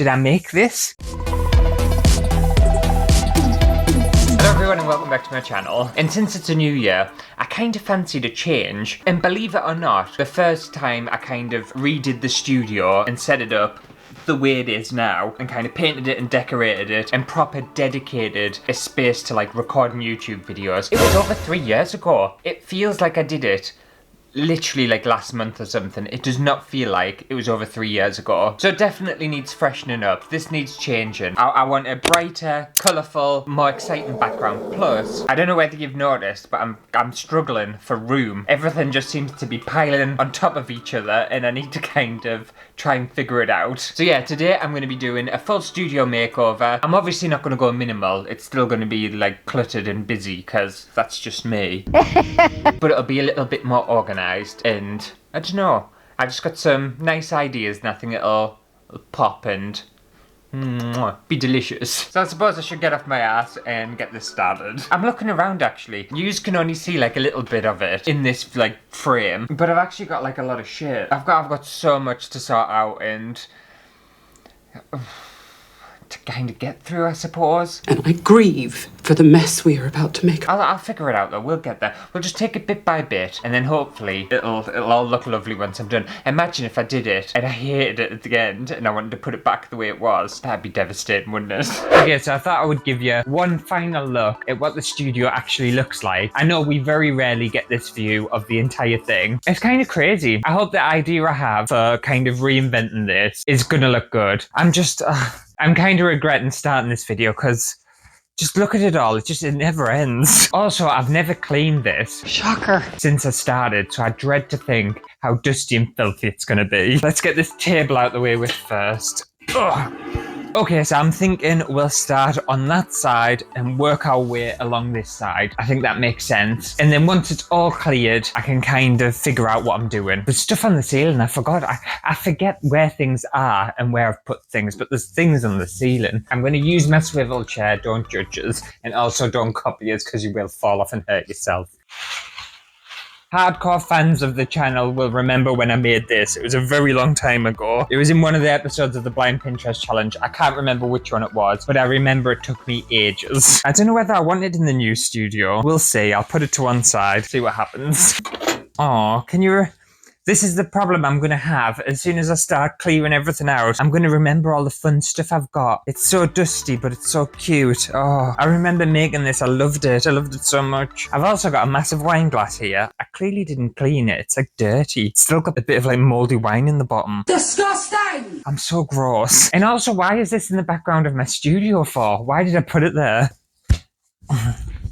Did I make this? Hello everyone and welcome back to my channel. And since it's a new year, I kind of fancied a change. And believe it or not, the first time I kind of redid the studio and set it up the way it is now, and kind of painted it and decorated it, and proper dedicated a space to like recording YouTube videos. It was over 3 years ago. It feels like I did it literally like last month or something. It does not feel like it was over 3 years ago. So it definitely needs freshening up. This needs changing. I want a brighter, colourful, more exciting background. Plus, I don't know whether you've noticed, but I'm struggling for room. Everything just seems to be piling on top of each other, and I need to kind of try and figure it out. So yeah, today I'm going to be doing a full studio makeover. I'm obviously not going to go minimal. It's still going to be like cluttered and busy because that's just me. But it'll be a little bit more organised. And I don't know, I just got some nice ideas and I think it'll pop and be delicious. So I suppose I should get off my ass and get this started. I'm looking around actually. You can only see like a little bit of it in this like frame, but I've actually got like a lot of shit. I've got so much to sort out and to kind of get through, I suppose. And I grieve for the mess we are about to make. I'll figure it out though, we'll get there. We'll just take it bit by bit, and then hopefully it'll all look lovely once I'm done. Imagine if I did it, and I hated it at the end, and I wanted to put it back the way it was. That'd be devastating, wouldn't it? Okay, so I thought I would give you one final look at what the studio actually looks like. I know we very rarely get this view of the entire thing. It's kind of crazy. I hope the idea I have for kind of reinventing this is gonna look good. I'm kind of regretting starting this video because just look at it all. It never ends. Also, I've never cleaned this. Shocker. Since I started, so I dread to think how dusty and filthy it's going to be. Let's get this table out the way with first. Ugh. Okay, so I'm thinking we'll start on that side and work our way along this side. I think that makes sense. And then once it's all cleared, I can kind of figure out what I'm doing. There's stuff on the ceiling, I forgot. I forget where things are and where I've put things, but there's things on the ceiling. I'm going to use my swivel chair, don't judge us, and also don't copy us because you will fall off and hurt yourself. Hardcore fans of the channel will remember when I made this. It was a very long time ago. It was in one of the episodes of the Blind Pinterest Challenge. I can't remember which one it was, but I remember it took me ages. I don't know whether I want it in the new studio. We'll see. I'll put it to one side, see what happens. Oh, can you... This is the problem I'm going to have. As soon as I start clearing everything out, I'm going to remember all the fun stuff I've got. It's so dusty, but it's so cute. Oh, I remember making this. I loved it. I loved it so much. I've also got a massive wine glass here. I clearly didn't clean it. It's like dirty. It's still got a bit of like moldy wine in the bottom. Disgusting! I'm so gross. And also, why is this in the background of my studio for? Why did I put it there?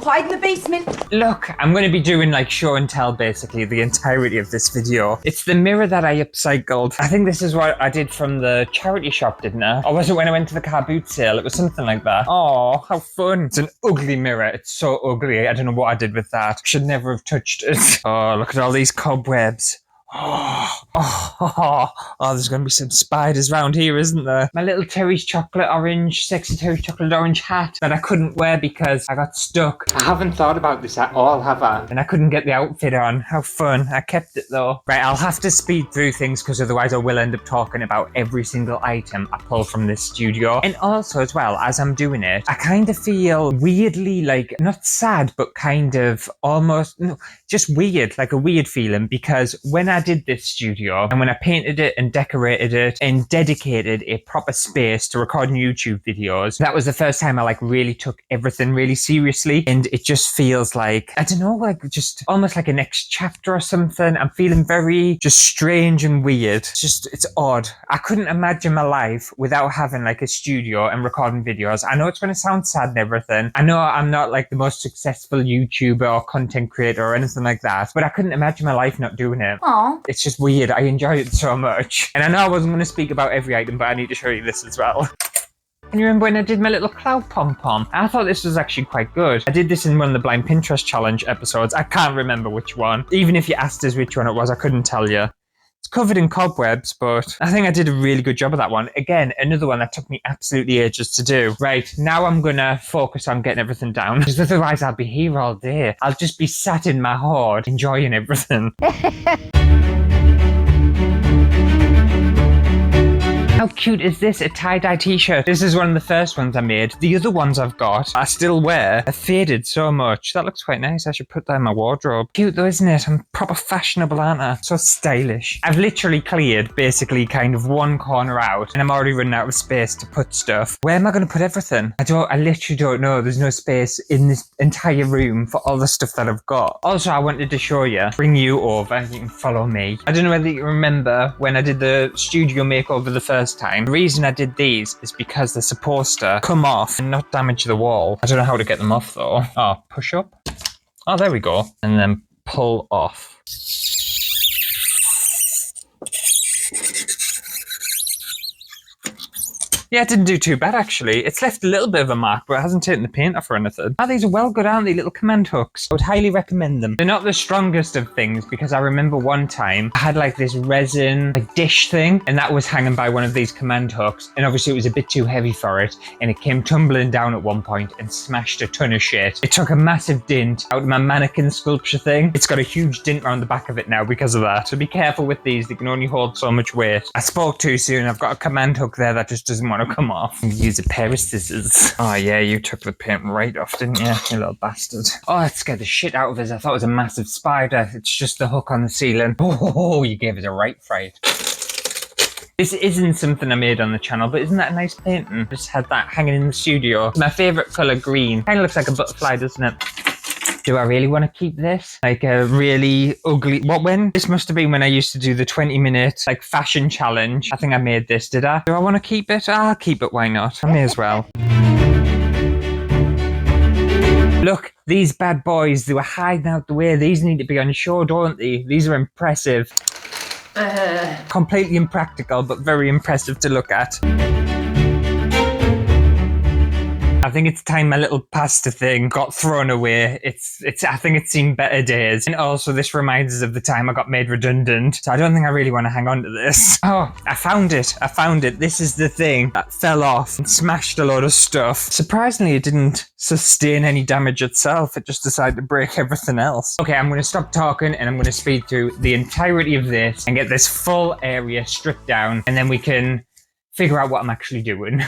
Hide in the basement. Look, I'm going to be doing like show and tell basically the entirety of this video. It's the mirror that I upcycled. I think this is what I did from the charity shop, didn't I? Or was it when I went to the car boot sale? It was something like that. Oh, how fun. It's an ugly mirror. It's so ugly. I don't know what I did with that. Should never have touched it. Oh, look at all these cobwebs. Oh, there's going to be some spiders around here, isn't there? My little Terry's chocolate orange, sexy Terry's chocolate orange hat that I couldn't wear because I got stuck. I haven't thought about this at all, have I? And I couldn't get the outfit on. How fun. I kept it though. Right, I'll have to speed through things because otherwise I will end up talking about every single item I pull from this studio. And also as well, as I'm doing it, I kind of feel weirdly like, not sad, but kind of almost, no, just weird, like a weird feeling because when I did this studio and when I painted it and decorated it and dedicated a proper space to recording YouTube videos, that was the first time I like really took everything really seriously, and it just feels like, I don't know, like just almost like a next chapter or something. I'm feeling very just strange and weird. It's odd. I couldn't imagine my life without having like a studio and recording videos. I know it's going to sound sad and everything. I know I'm not like the most successful YouTuber or content creator or anything like that, but I couldn't imagine my life not doing it. Aww. It's just weird. I enjoy it so much. And I know I wasn't going to speak about every item, but I need to show you this as well. And you remember when I did my little cloud pom-pom? I thought this was actually quite good. I did this in one of the Blind Pinterest Challenge episodes. I can't remember which one. Even if you asked us which one it was, I couldn't tell you. It's covered in cobwebs, but I think I did a really good job of that one. Again, another one that took me absolutely ages to do. Right, now I'm gonna focus on getting everything down, because otherwise I'll be here all day. I'll just be sat in my hoard, enjoying everything. How cute is this? A tie-dye t-shirt. This is one of the first ones I made. The other ones I've got, I still wear, have faded so much. That looks quite nice. I should put that in my wardrobe. Cute though, isn't it? I'm proper fashionable, aren't I? So stylish. I've literally cleared basically kind of one corner out and I'm already running out of space to put stuff. Where am I going to put everything? I literally don't know. There's no space in this entire room for all the stuff that I've got. Also, I wanted to show you, bring you over. You can follow me. I don't know whether you remember when I did the studio makeover the first time. The reason I did these is because they're supposed to come off and not damage the wall. I don't know how to get them off though. Oh, push up. Oh, there we go. And then pull off. Yeah, it didn't do too bad actually. It's left a little bit of a mark, but it hasn't taken the paint off or anything. Oh, these are well good, aren't they? Little command hooks. I would highly recommend them. They're not the strongest of things because I remember one time I had like this resin dish thing and that was hanging by one of these command hooks. And obviously it was a bit too heavy for it and it came tumbling down at one point and smashed a ton of shit. It took a massive dint out of my mannequin sculpture thing. It's got a huge dint around the back of it now because of that. So be careful with these. They can only hold so much weight. I spoke too soon. I've got a command hook there that just doesn't want to come off. Use a pair of scissors. Oh yeah, you took the paint right off, didn't you? You little bastard. Oh, it scared the shit out of us. I thought it was a massive spider. It's just the hook on the ceiling. Oh, you gave us a right fright. This isn't something I made on the channel, but isn't that a nice painting? Just had that hanging in the studio. My favourite colour, green. Kind of looks like a butterfly, doesn't it? Do I really want to keep this? Like a really ugly... What, when? This must have been when I used to do the 20-minute like fashion challenge. I think I made this, did I? Do I want to keep it? I'll keep it, why not? I may as well. Look, these bad boys, they were hiding out the way. These need to be on show, don't they? These are impressive. Completely impractical, but very impressive to look at. I think it's time my little pasta thing got thrown away. I think it's seen better days. And also this reminds us of the time I got made redundant. So I don't think I really want to hang on to this. Oh, I found it. I found it. This is the thing that fell off and smashed a load of stuff. Surprisingly, it didn't sustain any damage itself. It just decided to break everything else. Okay, I'm going to stop talking and I'm going to speed through the entirety of this and get this full area stripped down. And then we can figure out what I'm actually doing.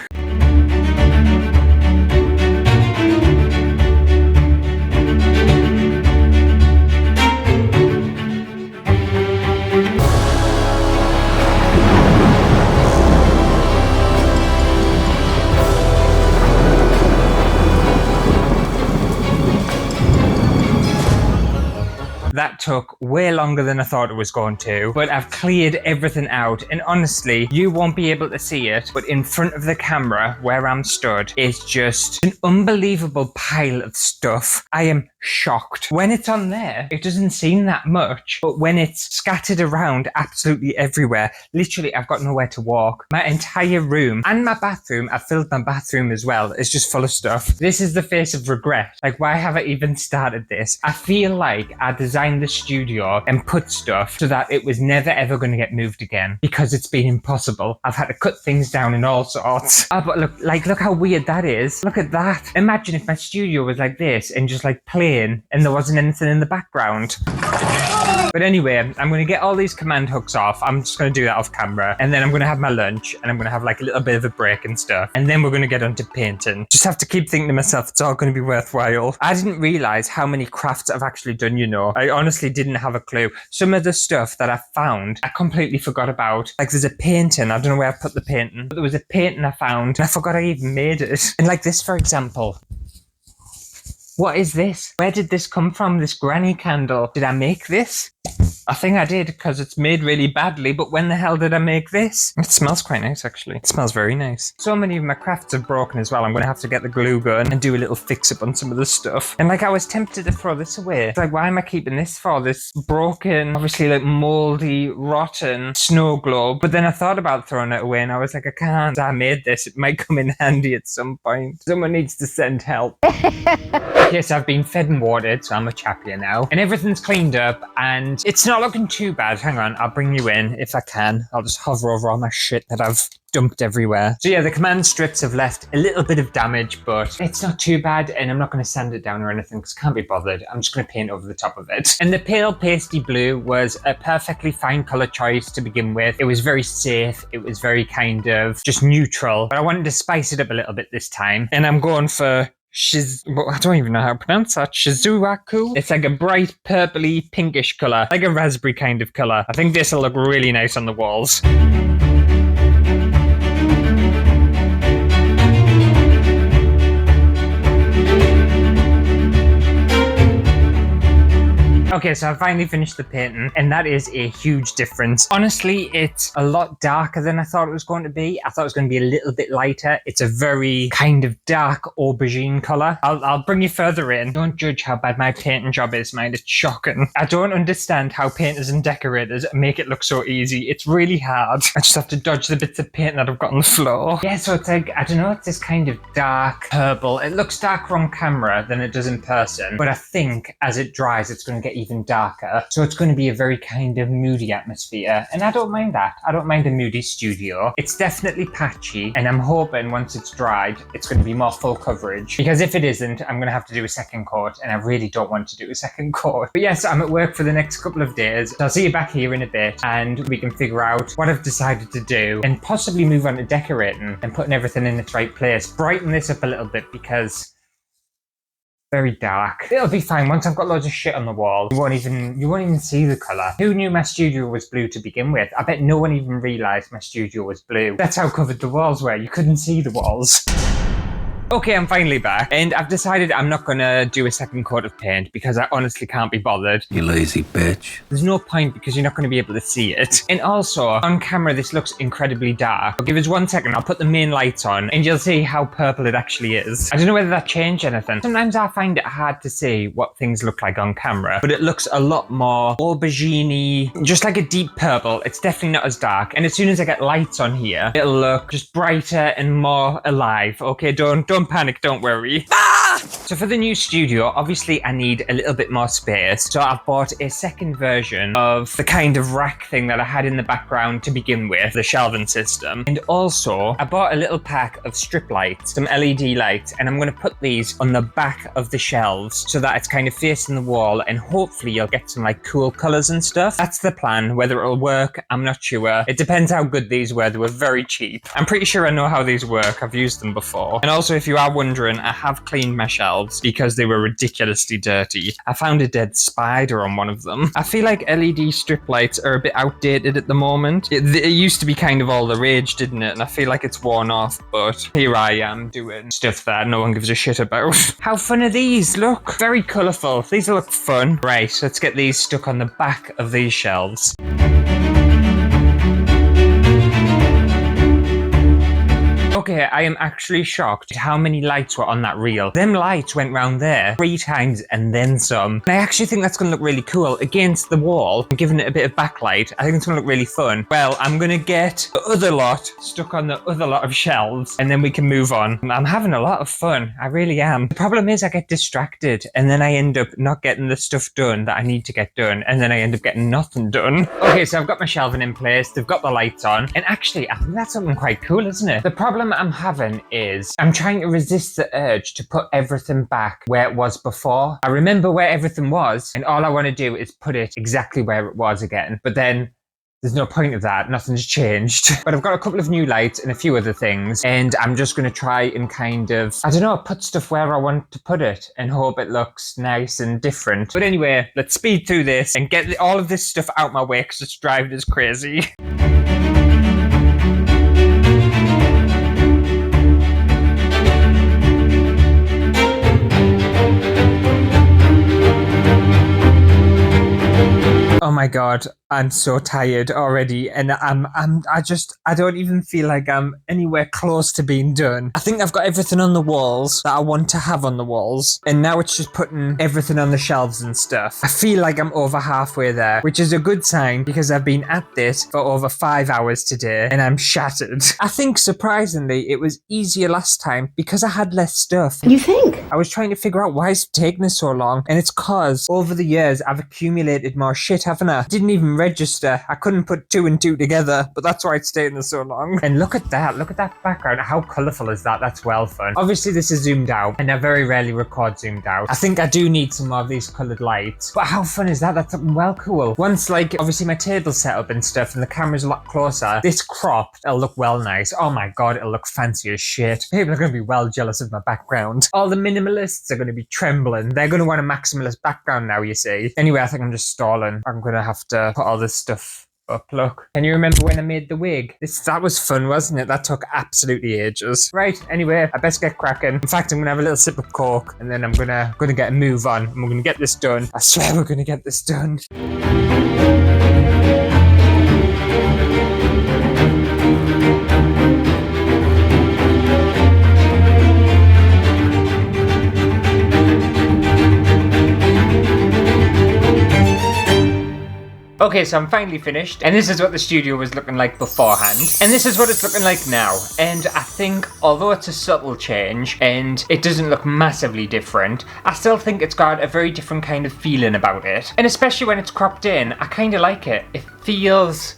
That took way longer than I thought it was going to, but I've cleared everything out, and honestly, you won't be able to see it, but in front of the camera where I'm stood is just an unbelievable pile of stuff. I am shocked. When it's on there, it doesn't seem that much, but when it's scattered around absolutely everywhere, literally I've got nowhere to walk. My entire room and my bathroom, I filled my bathroom as well, it's just full of stuff. This is the face of regret. Like, why have I even started this? I feel like I designed the studio and put stuff so that it was never ever going to get moved again because it's been impossible. I've had to cut things down and all sorts. Oh, but look how weird that is. Look at that. Imagine if my studio was like this and just like plain and there wasn't anything in the background. But anyway, I'm going to get all these command hooks off. I'm just going to do that off camera. And then I'm going to have my lunch and I'm going to have like a little bit of a break and stuff. And then we're going to get onto painting. Just have to keep thinking to myself, it's all going to be worthwhile. I didn't realize how many crafts I've actually done, you know. I honestly didn't have a clue. Some of the stuff that I found, I completely forgot about. Like there's a painting. I don't know where I put the painting. But there was a painting I found and I forgot I even made it. And like this, for example. What is this? Where did this come from? This granny candle. Did I make this? I think I did because it's made really badly, but when the hell did I make this? It smells quite nice, actually. It smells very nice. So many of my crafts are broken as well. I'm going to have to get the glue gun and do a little fix-up on some of the stuff. And like, I was tempted to throw this away. It's like, why am I keeping this for? This broken, obviously like moldy, rotten snow globe. But then I thought about throwing it away and I was like, I can't. I made this. It might come in handy at some point. Someone needs to send help. Yes, I've been fed and watered, so I'm much happier now. And everything's cleaned up and it's not looking too bad. Hang on, I'll bring you in if I can. I'll just hover over all my shit that I've dumped everywhere. So yeah, the command strips have left a little bit of damage, but it's not too bad, and I'm not going to sand it down or anything because I can't be bothered. I'm just going to paint over the top of it. And the pale pasty blue was a perfectly fine color choice to begin with. It was very safe. It was very kind of just neutral, but I wanted to spice it up a little bit this time, and I'm going for I don't even know how to pronounce that. Shizuaku. It's like a bright purpley pinkish color, like a raspberry kind of color. I think this will look really nice on the walls. Okay, so I finally finished the painting, and that is a huge difference. Honestly, it's a lot darker than I thought it was going to be. I thought it was going to be a little bit lighter. It's a very kind of dark aubergine colour. I'll bring you further in. Don't judge how bad my painting job is, mind. It's shocking. I don't understand how painters and decorators make it look so easy. It's really hard. I just have to dodge the bits of paint that I've got on the floor. Yeah, so it's like, I don't know, it's this kind of dark purple. It looks darker on camera than it does in person, but I think as it dries, it's going to get even darker, so it's going to be a very kind of moody atmosphere, and I don't mind that. I don't mind a moody studio. It's definitely patchy, and I'm hoping once it's dried it's going to be more full coverage, because if it isn't, I'm going to have to do a second coat, and I really don't want to do a second coat. But yes, I'm at work for the next couple of days, so I'll see you back here in a bit and we can figure out what I've decided to do and possibly move on to decorating and putting everything in its right place. Brighten this up a little bit because very dark. It'll be fine once I've got loads of shit on the wall. You won't even see the colour. Who knew my studio was blue to begin with? I bet no one even realised my studio was blue. That's how covered the walls were. You couldn't see the walls. Okay, I'm finally back, and I've decided I'm not gonna do a second coat of paint because I honestly can't be bothered. You lazy bitch. There's no point because you're not gonna be able to see it. And also, on camera this looks incredibly dark. But give us 1 second, I'll put the main lights on and you'll see how purple it actually is. I don't know whether that changed anything. Sometimes I find it hard to see what things look like on camera, but it looks a lot more aubergine-y, just like a deep purple. It's definitely not as dark. And as soon as I get lights on here, it'll look just brighter and more alive. Okay, don't panic, don't worry. So for the new studio, obviously I need a little bit more space. So I've bought a second version of the kind of rack thing that I had in the background to begin with, the shelving system. And also I bought a little pack of strip lights, some LED lights, and I'm going to put these on the back of the shelves so that it's kind of facing the wall, and hopefully you'll get some like cool colors and stuff. That's the plan. Whether it'll work, I'm not sure. It depends how good these were. They were very cheap. I'm pretty sure I know how these work. I've used them before. And also, if you are wondering, I have cleaned my shelves because they were ridiculously dirty. I found a dead spider on one of them. I feel like LED strip lights are a bit outdated at the moment. It used to be kind of all the rage, didn't it? And I feel like it's worn off, but here I am doing stuff that no one gives a shit about. How fun are these? Look, very colourful. These look fun. Right, let's get these stuck on the back of these shelves. Okay, I am actually shocked at how many lights were on that reel. Them lights went round there 3 times and then some. And I actually think that's going to look really cool against the wall and giving it a bit of backlight. I think it's going to look really fun. Well, I'm going to get the other lot stuck on the other lot of shelves and then we can move on. I'm having a lot of fun. I really am. The problem is I get distracted and then I end up not getting the stuff done that I need to get done, and then I end up getting nothing done. Okay, so I've got my shelving in place. They've got the lights on. And actually, I think that's something quite cool, isn't it? The problem I'm having is I'm trying to resist the urge to put everything back where it was before. I remember where everything was and all I want to do is put it exactly where it was again. But then there's no point of that. Nothing's changed. But I've got a couple of new lights and a few other things, and I'm just going to try and kind of, I don't know, put stuff where I want to put it and hope it looks nice and different. But anyway, let's speed through this and get all of this stuff out my way because it's driving us crazy. Oh my god, I'm so tired already, and I don't even feel like I'm anywhere close to being done. I think I've got everything on the walls that I want to have on the walls, and now it's just putting everything on the shelves and stuff. I feel like I'm over halfway there, which is a good sign because I've been at this for over 5 hours today, and I'm shattered. I think surprisingly, it was easier last time because I had less stuff. You think? I was trying to figure out why it's taking us so long, and it's cause over the years I've accumulated more shit, haven't corner. Didn't even register. I couldn't put 2 and 2 together, but that's why it's staying there so long. And look at that background. How colourful is that? That's well fun. Obviously this is zoomed out, and I very rarely record zoomed out. I think I do need some more of these coloured lights, but how fun is that? That's well cool. Once, like, obviously my table's set up and stuff, and the camera's a lot closer, this crop, it'll look well nice. Oh my god, it'll look fancy as shit. People are going to be well jealous of my background. All the minimalists are going to be trembling. They're going to want a maximalist background now, you see. Anyway, I think I'm just stalling. I'm going to have to put all this stuff up. Look. Can you remember when I made the wig? That was fun, wasn't it? That took absolutely ages. Right, anyway, I best get cracking. In fact, I'm going to have a little sip of Coke, and then I'm going to get a move on, and we're going to get this done. I swear we're going to get this done. Okay, so I'm finally finished, and this is what the studio was looking like beforehand, and this is what it's looking like now. And I think, although it's a subtle change, and it doesn't look massively different, I still think it's got a very different kind of feeling about it. And especially when it's cropped in, I kind of like it. It feels...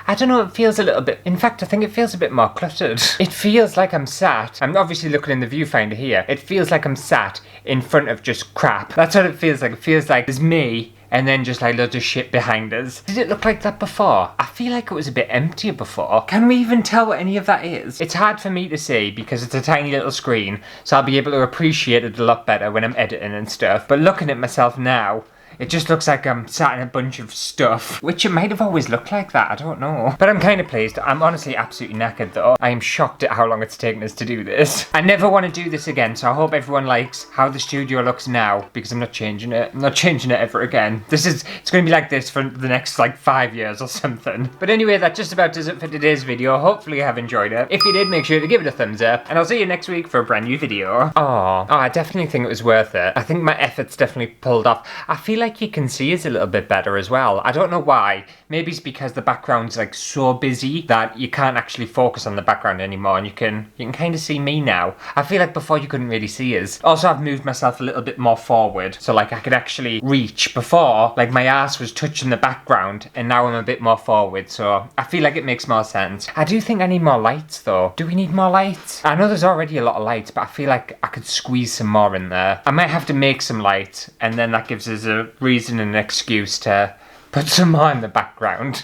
I don't know, it feels a little bit... In fact, I think it feels a bit more cluttered. It feels like I'm sat... I'm obviously looking in the viewfinder here. It feels like I'm sat in front of just crap. That's what it feels like. It feels like there's me, and then just like loads of shit behind us. Did it look like that before? I feel like it was a bit emptier before. Can we even tell what any of that is? It's hard for me to see because it's a tiny little screen, so I'll be able to appreciate it a lot better when I'm editing and stuff. But looking at myself now, it just looks like I'm sat in a bunch of stuff, which it might have always looked like that, I don't know. But I'm kind of pleased. I'm honestly absolutely knackered though. I am shocked at how long it's taken us to do this. I never want to do this again, so I hope everyone likes how the studio looks now, because I'm not changing it. I'm not changing it ever again. It's going to be like this for the next like 5 years or something. But anyway, that just about does it for today's video. Hopefully you have enjoyed it. If you did, make sure to give it a thumbs up, and I'll see you next week for a brand new video. Oh, I definitely think it was worth it. I think my efforts definitely pulled off. I feel like you can see us a little bit better as well. I don't know why. Maybe it's because the background's like so busy that you can't actually focus on the background anymore, and you can kind of see me now. I feel like before you couldn't really see us. Also, I've moved myself a little bit more forward, so like I could actually reach. Before, like my ass was touching the background, and now I'm a bit more forward, so I feel like it makes more sense. I do think I need more lights though. Do we need more lights? I know there's already a lot of lights, but I feel like I could squeeze some more in there. I might have to make some lights, and then that gives us a reason and an excuse to put some more in the background.